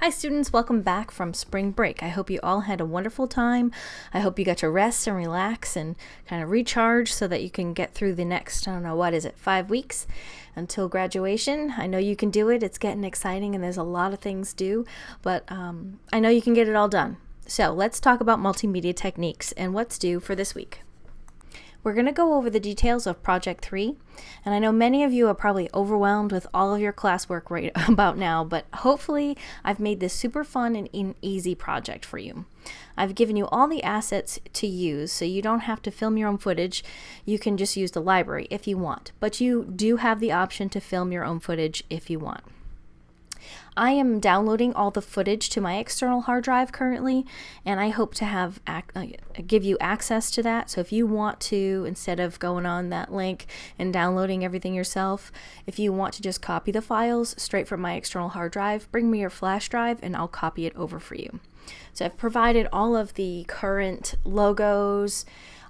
Hi students, welcome back from spring break. I hope you all had a wonderful time. I hope you got to rest and relax and kind of recharge so that you can get through the next, 5 weeks until graduation. I know you can do it. It's getting exciting and there's a lot of things due, but I know you can get it all done. So let's talk about multimedia techniques and what's due for this week. We're going to go over the details of Project 3, and I know many of you are probably overwhelmed with all of your classwork right about now, but hopefully I've made this super fun and an easy project for you. I've given you all the assets to use, so you don't have to film your own footage. You can just use the library if you want, but you do have the option to film your own footage if you want. I am downloading all the footage to my external hard drive currently, and I hope to have give you access to that. So if you want to, instead of going on that link and downloading everything yourself, if you want to just copy the files straight from my external hard drive, bring me your flash drive and I'll copy it over for you. So I've provided all of the current logos,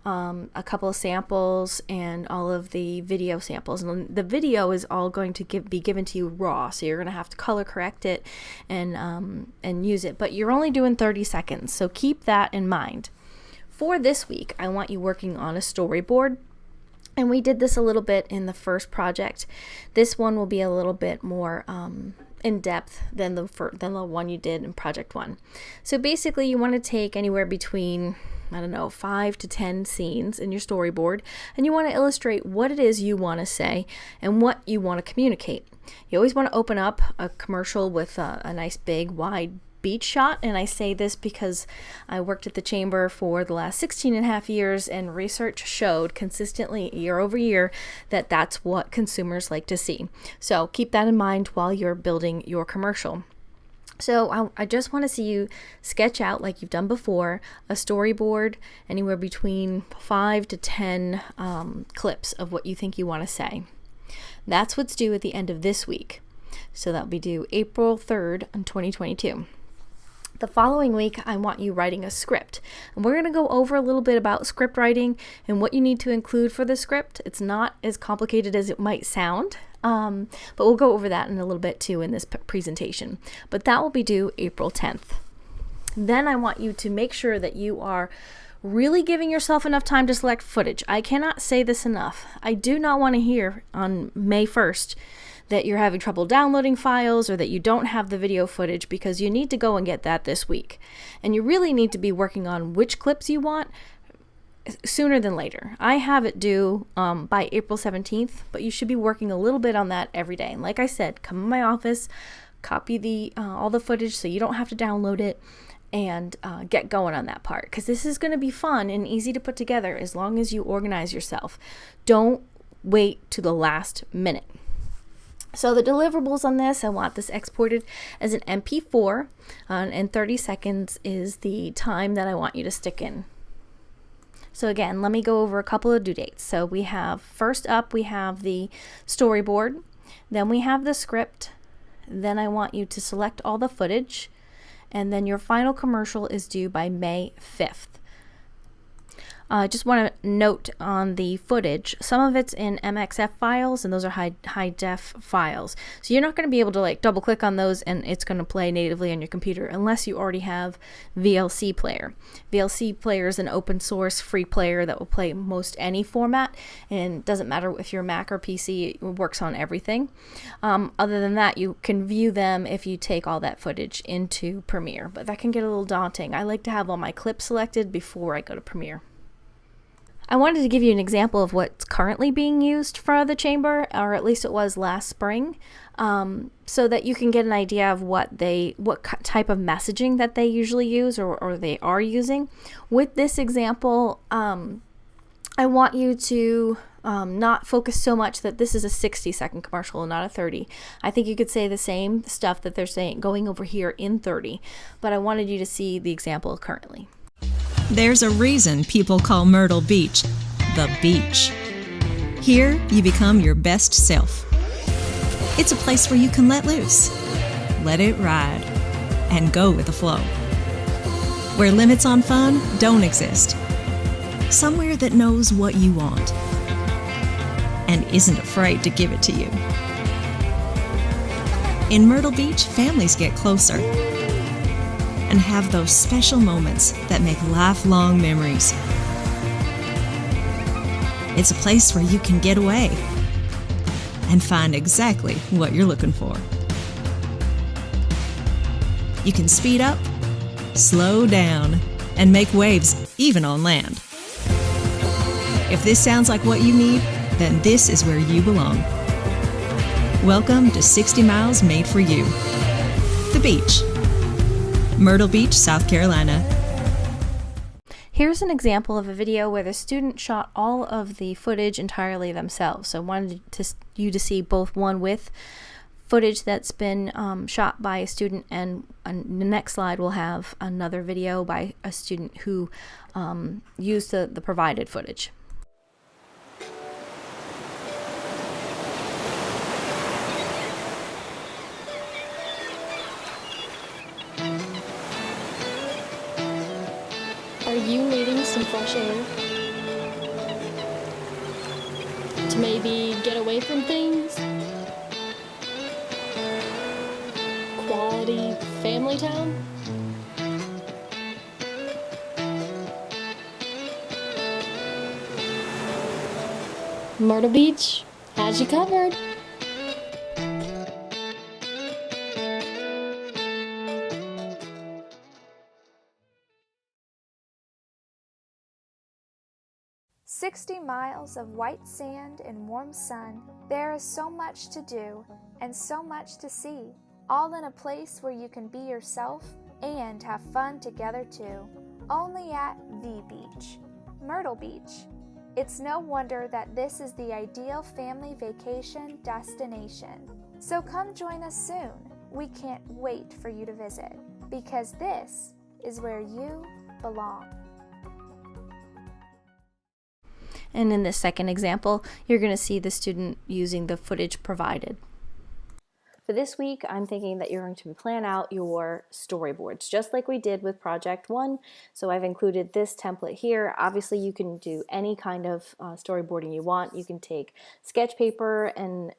a couple of samples, and all of the video samples. And the video is all going to be given to you raw, so you're going to have to color correct it and use it. But you're only doing 30 seconds, so keep that in mind. For this week, I want you working on a storyboard. And we did this a little bit in the first project. This one will be a little bit more in depth than the one you did in Project 1. So basically, you want to take anywhere between 5 to 10 scenes in your storyboard, and you want to illustrate what it is you want to say and what you want to communicate. You always want to open up a commercial with a nice big wide beach shot, and I say this because I worked at the chamber for the last 16 and a half years, and research showed consistently year over year that that's what consumers like to see. So keep that in mind while you're building your commercial. So I just want to see you sketch out, like you've done before, a storyboard, anywhere between 5 to 10 clips of what you think you want to say. That's what's due at the end of this week. So that'll be due April 3rd, 2022. The following week, I want you writing a script. And we're going to go over a little bit about script writing and what you need to include for the script. It's not as complicated as it might sound, but we'll go over that in a little bit too in this presentation. But that will be due April 10th. Then I want you to make sure that you are really giving yourself enough time to select footage. I cannot say this enough. I do not want to hear on May 1st that you're having trouble downloading files or that you don't have the video footage, because you need to go and get that this week. And you really need to be working on which clips you want sooner than later. I have it due by April 17th, but you should be working a little bit on that every day. And like I said, come in my office, copy all the footage so you don't have to download it, and get going on that part, because this is going to be fun and easy to put together as long as you organize yourself. Don't wait to the last minute. So the deliverables on this, I want this exported as an MP4, and 30 seconds is the time that I want you to stick in. So again, let me go over a couple of due dates. So we have, first up, we have the storyboard, then we have the script, then I want you to select all the footage, and then your final commercial is due by May 5th. I just want to note on the footage, some of it's in MXF files, and those are high def files. So you're not going to be able to double click on those and it's going to play natively on your computer unless you already have VLC Player. VLC Player is an open source free player that will play most any format, and it doesn't matter if you're Mac or PC, it works on everything. Other than that, you can view them if you take all that footage into Premiere, but that can get a little daunting. I like to have all my clips selected before I go to Premiere. I wanted to give you an example of what's currently being used for the chamber, or at least it was last spring, so that you can get an idea of what type of messaging that they usually use or they are using. With this example, I want you to not focus so much that this is a 60-second commercial and not a 30. I think you could say the same stuff that they're saying going over here in 30, but I wanted you to see the example currently. There's a reason people call Myrtle Beach the beach. Here, you become your best self. It's a place where you can let loose, let it ride, and go with the flow. Where limits on fun don't exist. Somewhere that knows what you want and isn't afraid to give it to you. In Myrtle Beach, families get closer and have those special moments that make lifelong memories. It's a place where you can get away and find exactly what you're looking for. You can speed up, slow down, and make waves even on land. If this sounds like what you need, then this is where you belong. Welcome to 60 Miles Made for You. The beach. Myrtle Beach, South Carolina. Here's an example of a video where the student shot all of the footage entirely themselves. So I wanted you to see both one with footage that's been shot by a student, and the next slide will have another video by a student who used the provided footage. Are you needing some fresh air? To maybe get away from things? Quality family time? Myrtle Beach has you covered. "60 miles of white sand and warm sun. There is so much to do and so much to see, all in a place where you can be yourself and have fun together too. Only at the beach, Myrtle Beach. It's no wonder that this is the ideal family vacation destination. So come join us soon. We can't wait for you to visit, because this is where you belong." And in this second example, you're going to see the student using the footage provided. For this week, I'm thinking that you're going to plan out your storyboards, just like we did with Project 1. So I've included this template here. Obviously, you can do any kind of storyboarding you want. You can take sketch paper and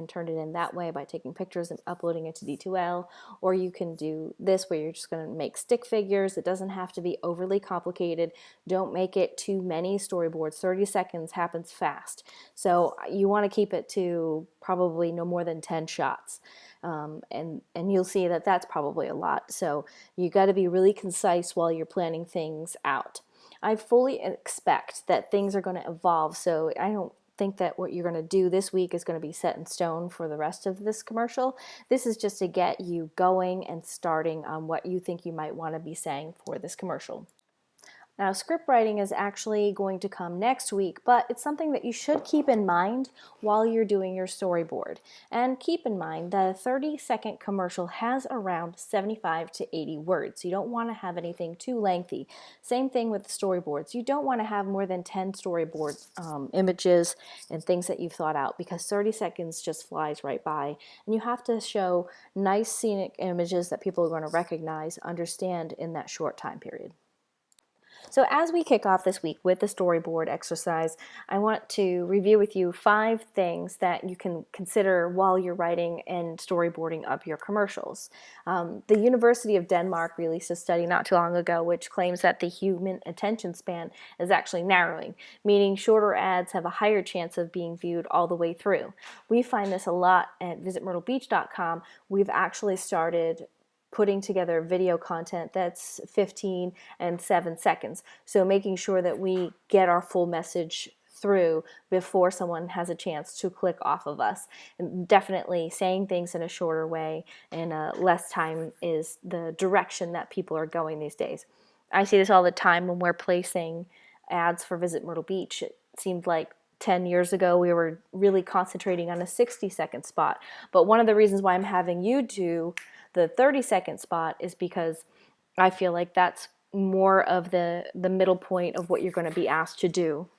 turn it in that way by taking pictures and uploading it to D2L, or you can do this where you're just going to make stick figures. It doesn't have to be overly complicated. Don't make it too many storyboards. 30 seconds happens fast. So you want to keep it to probably no more than 10 shots. And you'll see that that's probably a lot. So you got to be really concise while you're planning things out. I fully expect that things are going to evolve. So I don't think that what you're going to do this week is going to be set in stone for the rest of this commercial. This is just to get you going and starting on what you think you might want to be saying for this commercial. Now, script writing is actually going to come next week, but it's something that you should keep in mind while you're doing your storyboard. And keep in mind that a 30-second commercial has around 75 to 80 words. You don't want to have anything too lengthy. Same thing with storyboards. You don't want to have more than 10 storyboard images and things that you've thought out, because 30 seconds just flies right by. And you have to show nice scenic images that people are going to recognize, understand in that short time period. So as we kick off this week with the storyboard exercise, I want to review with you 5 things that you can consider while you're writing and storyboarding up your commercials. The University of Denmark released a study not too long ago which claims that the human attention span is actually narrowing, meaning shorter ads have a higher chance of being viewed all the way through. We find this a lot at visitmyrtlebeach.com. We've actually started putting together video content that's 15 and 7 seconds. So making sure that we get our full message through before someone has a chance to click off of us. And definitely saying things in a shorter way and less time is the direction that people are going these days. I see this all the time when we're placing ads for Visit Myrtle Beach. It seemed like 10 years ago we were really concentrating on a 60-second spot. But one of the reasons why I'm having you do the 30-second spot is because I feel like that's more of the middle point of what you're going to be asked to do.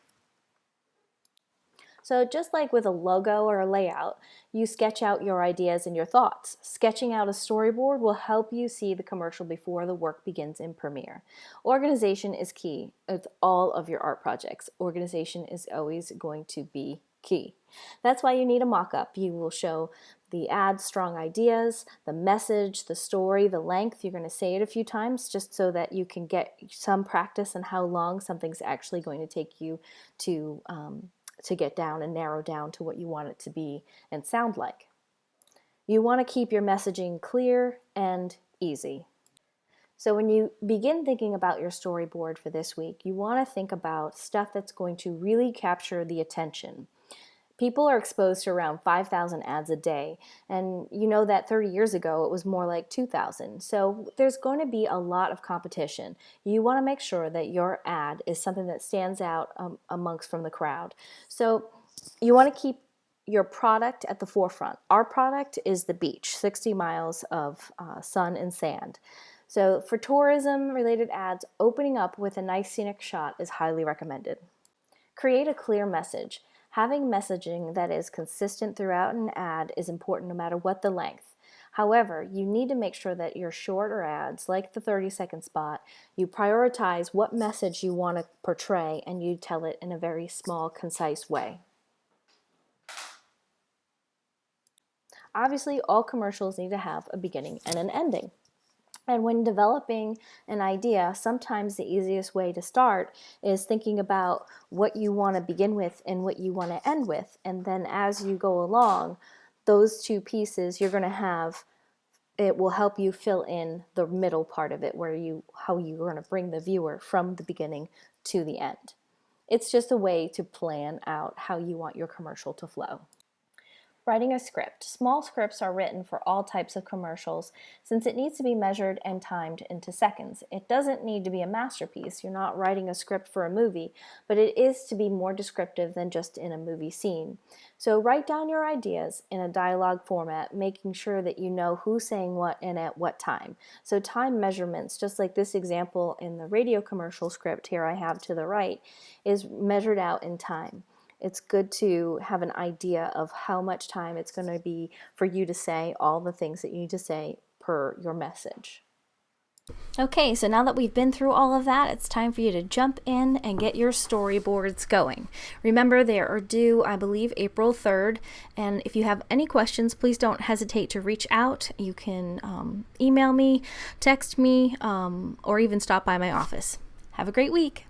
So just like with a logo or a layout, you sketch out your ideas and your thoughts. Sketching out a storyboard will help you see the commercial before the work begins in Premiere. Organization is key with all of your art projects. Organization is always going to be key. That's why you need a mock-up. You will show the ad, strong ideas, the message, the story, the length. You're going to say it a few times just so that you can get some practice on how long something's actually going to take you to get down and narrow down to what you want it to be and sound like. You want to keep your messaging clear and easy. So when you begin thinking about your storyboard for this week, you want to think about stuff that's going to really capture the attention. People are exposed to around 5,000 ads a day, and you know that 30 years ago it was more like 2,000. So there's going to be a lot of competition. You want to make sure that your ad is something that stands out amongst from the crowd. So you want to keep your product at the forefront. Our product is the beach, 60 miles of sun and sand. So for tourism-related ads, opening up with a nice scenic shot is highly recommended. Create a clear message. Having messaging that is consistent throughout an ad is important no matter what the length. However, you need to make sure that your shorter ads, like the 30-second spot, you prioritize what message you want to portray and you tell it in a very small, concise way. Obviously, all commercials need to have a beginning and an ending. And when developing an idea, sometimes the easiest way to start is thinking about what you want to begin with and what you want to end with. And then as you go along, those two pieces you're going to have, it will help you fill in the middle part of it, how you're going to bring the viewer from the beginning to the end. It's just a way to plan out how you want your commercial to flow. Writing a script. Small scripts are written for all types of commercials since it needs to be measured and timed into seconds. It doesn't need to be a masterpiece. You're not writing a script for a movie, but it is to be more descriptive than just in a movie scene. So write down your ideas in a dialogue format, making sure that you know who's saying what and at what time. So time measurements, just like this example in the radio commercial script here I have to the right, is measured out in time. It's good to have an idea of how much time it's going to be for you to say all the things that you need to say per your message. Okay, so now that we've been through all of that, it's time for you to jump in and get your storyboards going. Remember, they are due, I believe, April 3rd, and if you have any questions, please don't hesitate to reach out. You can email me, text me, or even stop by my office. Have a great week.